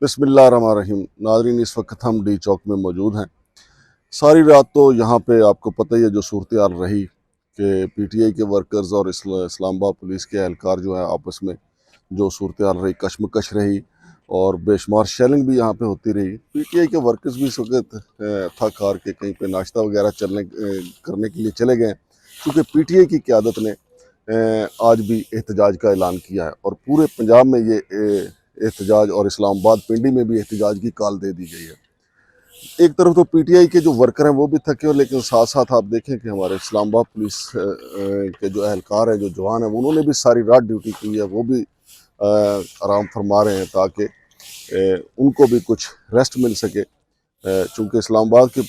बिस्मिल्लाहिर्रहमानिर्रहीम। नाज़रीन, इस वक्त हम डी चौक में मौजूद हैं। सारी रात तो यहाँ पे आपको पता ही है जो सूरत हाल रही कि पीटीआई के वर्कर्स और इस्लामाबाद पुलिस के एहलकार जो है आपस में जो सूरत हाल रही, कशमकश रही और बेशुमार शेलिंग भी यहाँ पे होती रही। पीटीआई के वर्कर्स भी इस वक्त थक हार के कहीं पे नाश्ता वगैरह करने के लिए चले गए, क्योंकि पीटीआई की क़यादत ने आज भी एहतजाज का ऐलान किया है और पूरे पंजाब में ये एहतजाज और इस्लामाबाद पिंडी में भी एहतजाज की कॉल दे दी गई है। एक तरफ तो पीटीआई के जो वर्कर हैं वो भी थके हो, लेकिन साथ साथ आप देखें कि हमारे इस्लामाबाद पुलिस के जो एहलकार हैं, जो जवान हैं, उन्होंने भी सारी रात ड्यूटी की है। वो भी आराम फरमा रहे हैं ताकि उनको भी कुछ रेस्ट मिल सके, चूँकि इस्लामाबाद के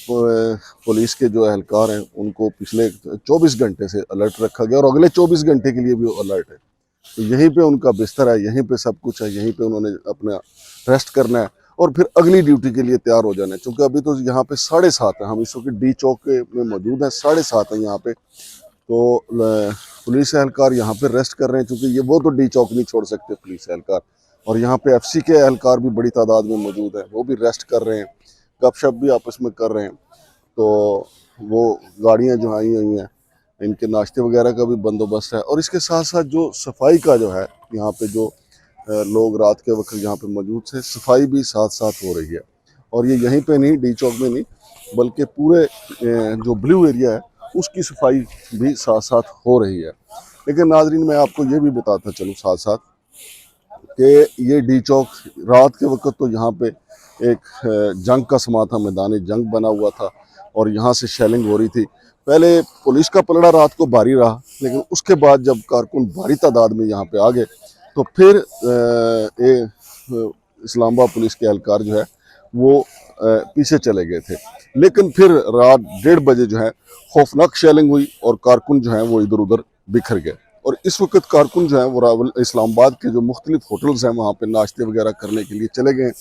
पुलिस के जो एहलकार हैं उनको पिछले 24 घंटे से अलर्ट रखा गया और अगले 24 घंटे के लिए भी अलर्ट है। तो यहीं पे उनका बिस्तर है, यहीं पे सब कुछ है, यहीं पे उन्होंने अपना रेस्ट करना है और फिर अगली ड्यूटी के लिए तैयार हो जाना है। क्योंकि अभी तो यहाँ पे 7:30 है, हम इस वक्त डी चौक में मौजूद हैं। 7:30 है यहाँ पे, तो पुलिस एहलकार यहाँ पे रेस्ट कर रहे हैं, क्योंकि ये वो तो डी चौक नहीं छोड़ सकते पुलिस एहलकार। और यहाँ पे एफसी के एहलकार भी बड़ी तादाद में मौजूद हैं, वो भी रेस्ट कर रहे हैं, गपशप भी आपस में कर रहे हैं। तो वो गाड़ियाँ जो आई हुई हैं, इनके नाश्ते वगैरह का भी बंदोबस्त है। और इसके साथ साथ जो सफाई का जो है, यहाँ पे जो लोग रात के वक्त यहाँ पे मौजूद थे, सफाई भी साथ साथ हो रही है। और ये यहीं पे नहीं, डी चौक में नहीं, बल्कि पूरे जो ब्लू एरिया है उसकी सफाई भी साथ साथ हो रही है। लेकिन नाजरीन, मैं आपको ये भी बताता चलूँ साथ साथ कि ये डी चौक रात के वक्त तो यहाँ पे एक जंग का समा था, मैदान जंग बना हुआ था और यहाँ से शेलिंग हो रही थी। पहले पुलिस का पलड़ा रात को भारी रहा, लेकिन उसके बाद जब कारकुन भारी तादाद में यहाँ पे आ गए तो फिर इस्लामाबाद पुलिस के एहलकार जो है वो पीछे चले गए थे। लेकिन फिर रात 1:30 बजे जो है खौफनाक शेलिंग हुई और कारकुन जो है वो इधर उधर बिखर गए। और इस वक्त कारकुन जो है वो रावल इस्लामाबाद के जो मुख्तलिफ होटल्स हैं वहाँ पे नाश्ते वगैरह करने के लिए चले गए।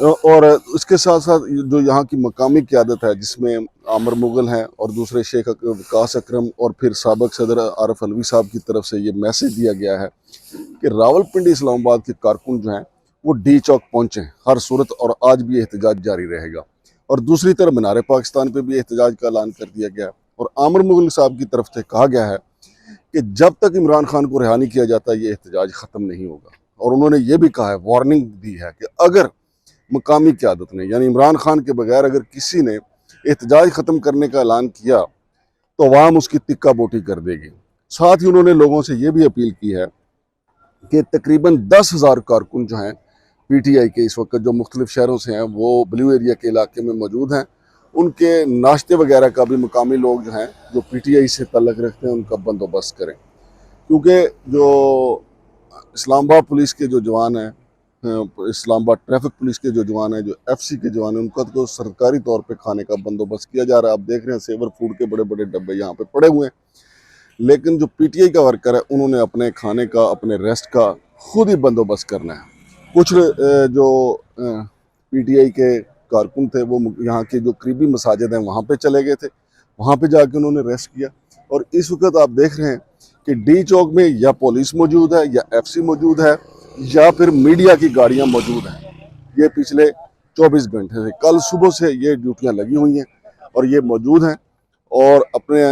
और उसके साथ साथ जो यहाँ की मकामी क़यादत है, जिसमें आमिर मुग़ल हैं और दूसरे शेख वकास अकरम और फिर साबिक़ सदर आरिफ अलवी साहब की तरफ से ये मैसेज दिया गया है कि रावलपिंडी इस्लामाबाद के कारकुन जो हैं वो डी चौक पहुँचें हर सूरत, और आज भी एहतजाज जारी रहेगा। और दूसरी तरफ मीनार पाकिस्तान पे भी एहतजाज का ऐलान कर दिया गया और आमिर मुग़ल साहब की तरफ से कहा गया है कि जब तक इमरान खान को रिहा नहीं किया जाता ये एहतजाज ख़त्म नहीं होगा। और उन्होंने ये भी कहा है, वार्निंग दी है कि अगर मकामी क़यादत ने, यानी इमरान खान के बगैर अगर किसी ने एहतजाज ख़त्म करने का ऐलान किया तो अवाम उसकी तिक्का बोटी कर देगी। साथ ही उन्होंने लोगों से ये भी अपील की है कि तकरीबन 10,000 कारकुन जो हैं पीटीआई के इस वक्त जो मुख्तलिफ शहरों से हैं वो ब्लू एरिया के इलाके में मौजूद हैं। उनके नाश्ते वगैरह का भी मकामी लोग जो हैं जो पीटीआई से तल्लक रखते हैं उनका बंदोबस्त करें, क्योंकि जो इस्लामाबाद पुलिस के जो जवान हैं, इस्लामाबाद ट्रैफिक पुलिस के जो जवान हैं, जो एफसी के जवान हैं, उनका तो सरकारी तौर पे खाने का बंदोबस्त किया जा रहा है। आप देख रहे हैं सेवर फूड के बड़े बड़े डब्बे यहाँ पे पड़े हुए हैं। लेकिन जो पीटीआई का वर्कर है उन्होंने अपने खाने का, अपने रेस्ट का खुद ही बंदोबस्त करना है। कुछ जो पीटीआई के कारकुन थे वो यहाँ के जो करीबी मसाजिद हैं वहाँ पे चले गए थे, वहाँ पे जाके उन्होंने रेस्ट किया। और इस वक्त आप देख रहे हैं कि डी चौक में या पुलिस मौजूद है, या एफसी मौजूद है, या फिर मीडिया की गाड़ियाँ मौजूद हैं। ये पिछले 24 घंटे से, कल सुबह से ये ड्यूटियाँ लगी हुई हैं और ये मौजूद हैं और अपने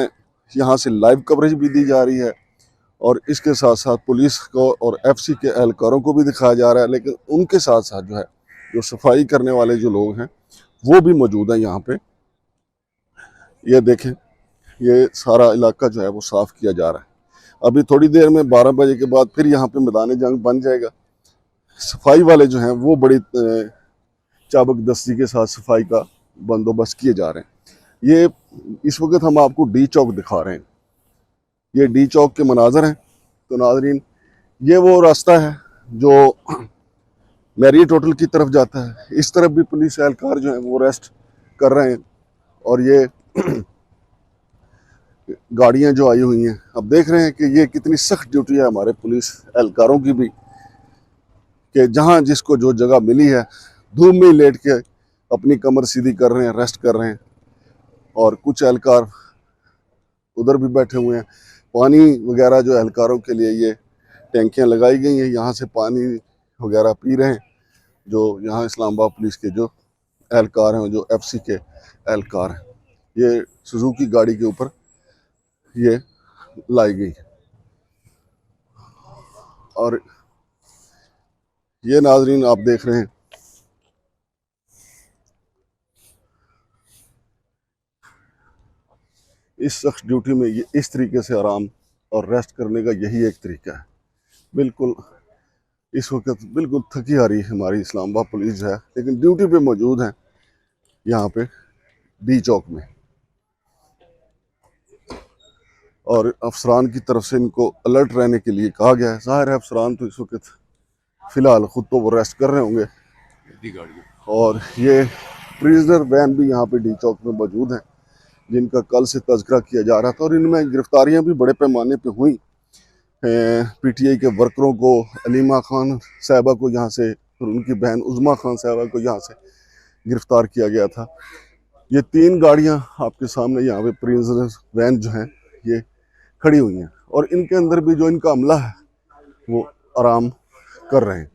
यहाँ से लाइव कवरेज भी दी जा रही है। और इसके साथ साथ पुलिस को और एफसी के एहलकारों को भी दिखाया जा रहा है। लेकिन उनके साथ साथ जो है जो सफाई करने वाले जो लोग हैं वो भी मौजूद हैं यहाँ पे। ये देखें, ये सारा इलाका जो है वो साफ़ किया जा रहा है। अभी थोड़ी देर में 12 बजे के बाद फिर यहाँ पे मैदान जंग बन जाएगा। सफाई वाले जो हैं वो बड़ी चाबकदस्ती के साथ सफाई का बंदोबस्त किए जा रहे हैं। ये इस वक्त हम आपको डी चौक दिखा रहे हैं, ये डी चौक के मनाजर हैं। तो नाजरीन, ये वो रास्ता है जो मैरियट होटल की तरफ जाता है। इस तरफ भी पुलिस एहलकार जो हैं वो रेस्ट कर रहे हैं और ये गाड़ियां जो आई हुई हैं, अब देख रहे हैं कि ये कितनी सख्त ड्यूटी है हमारे पुलिस एहलकारों की भी, कि जहां जिसको जो जगह मिली है धूप में लेट के अपनी कमर सीधी कर रहे हैं, रेस्ट कर रहे हैं। और कुछ एहलकार उधर भी बैठे हुए हैं। पानी वगैरह जो एहलकारों के लिए ये टैंकियां लगाई गई हैं, यहाँ से पानी वगैरह पी रहे हैं। जो यहाँ इस्लामाबाद पुलिस के जो एहलकार हैं, जो FC के एहलकार हैं, ये सुजुकी गाड़ी के ऊपर ये लाई गई। और ये नाजरीन आप देख रहे हैं इस शख्स ड्यूटी में ये इस तरीके से आराम और रेस्ट करने का यही एक तरीका है। बिल्कुल इस वक्त बिल्कुल थकी हारी हमारी इस्लामाबाद पुलिस जो है, लेकिन ड्यूटी पे मौजूद है यहाँ पे D चौक में। और अफसरान की तरफ से इनको अलर्ट रहने के लिए कहा गया है। ज़ाहिर है अफसरान तो इस वक्त फ़िलहाल ख़ुद तो वो रेस्ट कर रहे होंगे, और ये प्रिजनर वैन भी यहाँ पे D चौक में मौजूद हैं, जिनका कल से तज़किरा किया जा रहा था। और इनमें गिरफ्तारियाँ भी बड़े पैमाने पे हुई। PTI के वर्करों को, अलीमा खान साहिबा को यहाँ से, और उनकी बहन उज़मा खान साहिबा को यहाँ से गिरफ्तार किया गया था। ये 3 गाड़ियाँ आपके सामने यहाँ पे प्रिजनर वैन जो हैं ये खड़ी हुई हैं, और इनके अंदर भी जो इनका अमला है वो आराम कर रहे हैं।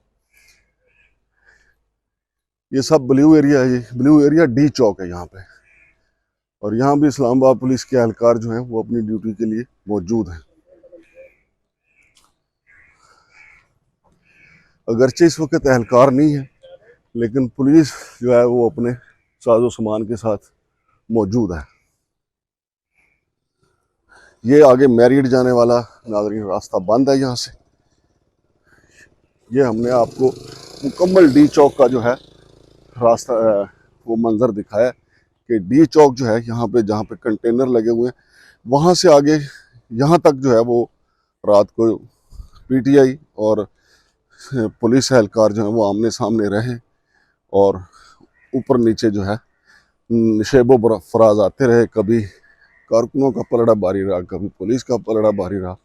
ये सब ब्लू एरिया है, ये ब्लू एरिया D चौक है यहाँ पे। और यहाँ भी इस्लामाबाद पुलिस के एहलकार जो हैं वो अपनी ड्यूटी के लिए मौजूद हैं। अगरचे इस वक्त एहलकार नहीं है, लेकिन पुलिस जो है वो अपने साजो सामान के साथ मौजूद है। ये आगे मैरिड जाने वाला नाज़रीन रास्ता बंद है यहाँ से। ये हमने आपको मुकम्मल D चौक का जो है रास्ता वो मंजर दिखाया कि D चौक जो है यहाँ पे, जहाँ पे कंटेनर लगे हुए हैं, वहाँ से आगे यहाँ तक जो है वो रात को PTI और पुलिस एहलकार जो है वो आमने सामने रहे, और ऊपर नीचे जो है नशेबो फराज आते रहे। कभी कारकुनों का पलड़ा भारी रहा, कभी पुलिस का पलड़ा भारी रहा,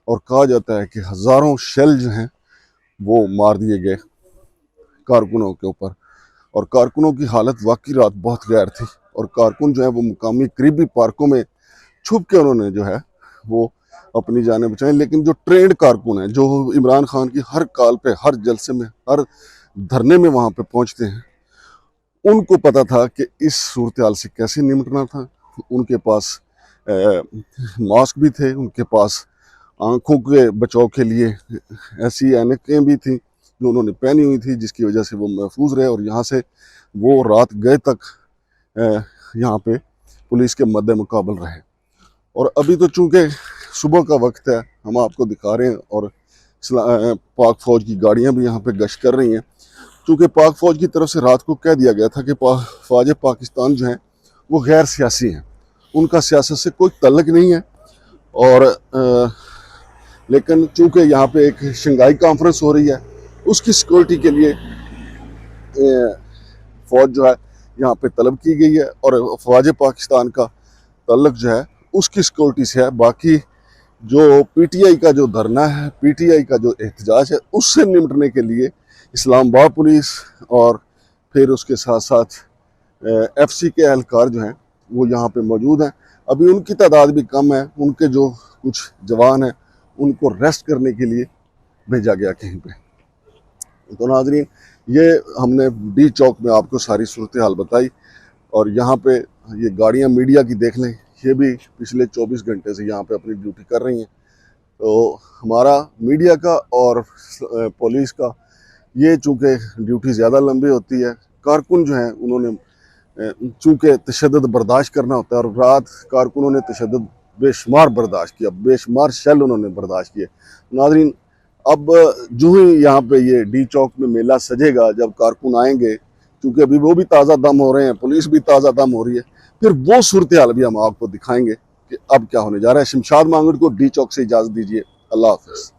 और कहा जाता है कि हज़ारों शेल जो हैं वो मार दिए गए कारकुनों के ऊपर। और कारकुनों की हालत वाकई रात बहुत गैर थी, और कारकुन जो है वो मुकामी करीबी पार्कों में छुप के उन्होंने जो है वो अपनी जानें बचाई। लेकिन जो ट्रेंड कारकुन हैं, जो इमरान खान की हर कॉल पे, हर जलसे में, हर धरने में वहाँ पे पहुँचते हैं, उनको पता था कि इस सूरत हाल से कैसे निपटना था। उनके पास मास्क भी थे, उनके पास आँखों के बचाव के लिए ऐसी ऐनकें भी थी जो उन्होंने पहनी हुई थी, जिसकी वजह से वो महफूज रहे। और यहाँ से वो रात गए तक यहाँ पे पुलिस के मद्दे मुकाबल रहे। और अभी तो चूँकि सुबह का वक्त है, हम आपको दिखा रहे हैं, और पाक फ़ौज की गाड़ियाँ भी यहाँ पे गश्त कर रही हैं। चूँकि पाक फ़ौज की तरफ से रात को कह दिया गया था कि फ़ौज पाकिस्तान जो हैं वो गैर सियासी हैं, उनका सियासत से कोई तल्लुक़ नहीं है। और लेकिन चूँकि यहाँ पे एक शंघाई कॉन्फ्रेंस हो रही है, उसकी सिक्योरिटी के लिए फ़ौज जो है यहाँ पे तलब की गई है, और फ़ौज पाकिस्तान का तल्लुक़ जो है उसकी सिक्योरिटी से है। बाकी जो PTI का जो धरना है, PTI का जो एहतजाज है, उससे निपटने के लिए इस्लामाबाद पुलिस और फिर उसके साथ साथ FC के एहलकार जो हैं वो यहाँ पे मौजूद हैं। अभी उनकी तादाद भी कम है, उनके जो कुछ जवान हैं उनको रेस्ट करने के लिए भेजा गया कहीं पे। तो नाज़रीन, ये हमने D चौक में आपको सारी सूरत हाल बताई। और यहाँ पे ये गाड़ियाँ मीडिया की देख लें, ये भी पिछले 24 घंटे से यहाँ पे अपनी ड्यूटी कर रही हैं। तो हमारा मीडिया का और पुलिस का ये चूँकि ड्यूटी ज़्यादा लंबी होती है, कारकुन जो हैं उन्होंने चूँकि तशद्दुद बर्दाश्त करना होता है, और रात कारकुनों ने तशद्दुद बेशुमार बर्दाश्त किया, बेशुमार शेल उन्होंने बर्दाश्त किए। नाज़रीन, अब जो ही यहाँ पे ये D चौक में मेला सजेगा, जब कारकुन आएंगे, क्योंकि अभी वो भी ताज़ा दम हो रहे हैं, पुलिस भी ताज़ा दम हो रही है, फिर वो सूरत हाल भी हम आपको दिखाएंगे कि अब क्या होने जा रहा है। शमशाद मांगड़ को D चौक से इजाज़त दीजिए। अल्लाह हाफ़िज़।